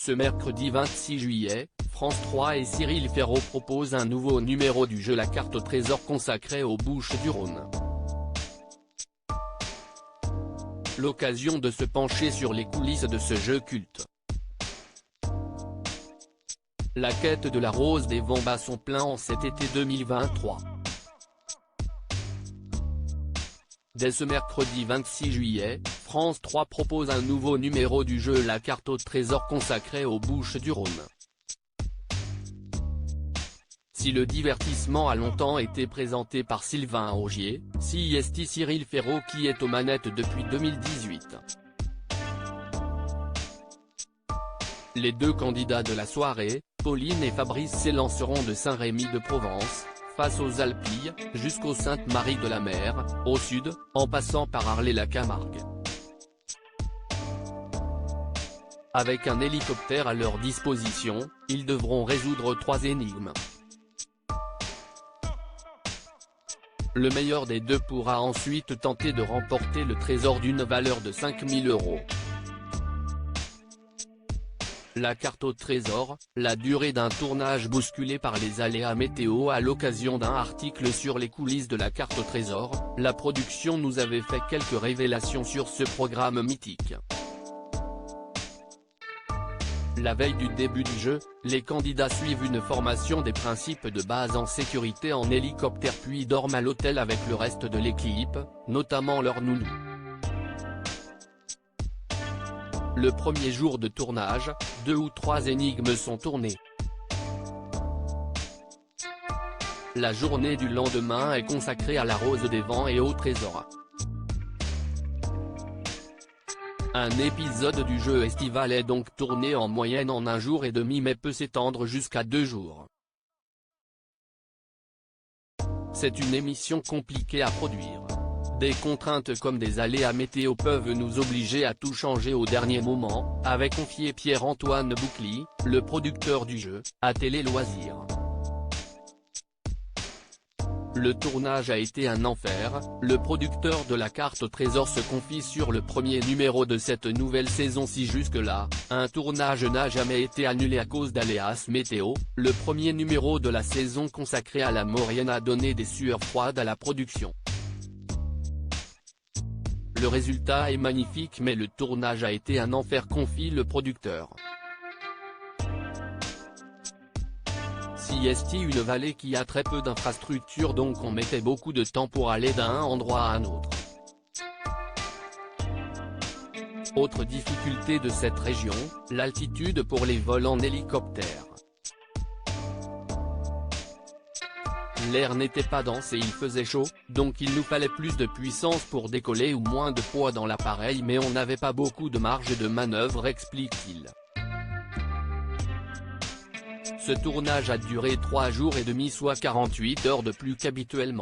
Ce mercredi 26 juillet, France 3 et Cyril Ferraud proposent un nouveau numéro du jeu La Carte au Trésor consacré aux Bouches-du-Rhône. L'occasion de se pencher sur les coulisses de ce jeu culte. La quête de la rose des vents bat son plein en cet été 2023. Dès ce mercredi 26 juillet, France 3 propose un nouveau numéro du jeu La Carte au Trésor consacré aux Bouches-du-Rhône. Si le divertissement a longtemps été présenté par Sylvain Augier, c'est Cyril Ferraud qui est aux manettes depuis 2018. Les deux candidats de la soirée, Pauline et Fabrice s'élanceront de Saint-Rémy-de-Provence, face aux Alpilles, jusqu'aux Sainte-Marie-de-la-Mer, au sud, en passant par Arlay-la-Camargue. Avec un hélicoptère à leur disposition, ils devront résoudre 3 énigmes. Le meilleur des deux pourra ensuite tenter de remporter le trésor d'une valeur de 5 000 €. La carte au trésor, la durée d'un tournage bousculé par les aléas météo à l'occasion d'un article sur les coulisses de la carte au trésor, la production nous avait fait quelques révélations sur ce programme mythique. La veille du début du jeu, les candidats suivent une formation des principes de base en sécurité en hélicoptère puis dorment à l'hôtel avec le reste de l'équipe, notamment leur nounou. Le premier jour de tournage, 2 ou 3 énigmes sont tournées. La journée du lendemain est consacrée à la rose des vents et au trésor. Un épisode du jeu estival est donc tourné en moyenne en 1 jour et demi mais peut s'étendre jusqu'à 2 jours. C'est une émission compliquée à produire. Des contraintes comme des aléas météo peuvent nous obliger à tout changer au dernier moment, avait confié Pierre-Antoine Boucli, le producteur du jeu, à Télé Loisirs. Le tournage a été un enfer, le producteur de la carte au trésor se confie sur le premier numéro de cette nouvelle saison. Si jusque-là, un tournage n'a jamais été annulé à cause d'aléas météo, le premier numéro de la saison consacré à la Maurienne a donné des sueurs froides à la production. Le résultat est magnifique mais le tournage a été un enfer, confie le producteur. C'est une vallée qui a très peu d'infrastructures donc on mettait beaucoup de temps pour aller d'un endroit à un autre. Autre difficulté de cette région, l'altitude pour les vols en hélicoptère. L'air n'était pas dense et il faisait chaud, donc il nous fallait plus de puissance pour décoller ou moins de poids dans l'appareil mais on n'avait pas beaucoup de marge de manœuvre, explique-t-il. Ce tournage a duré 3 jours et demi soit 48 heures de plus qu'habituellement.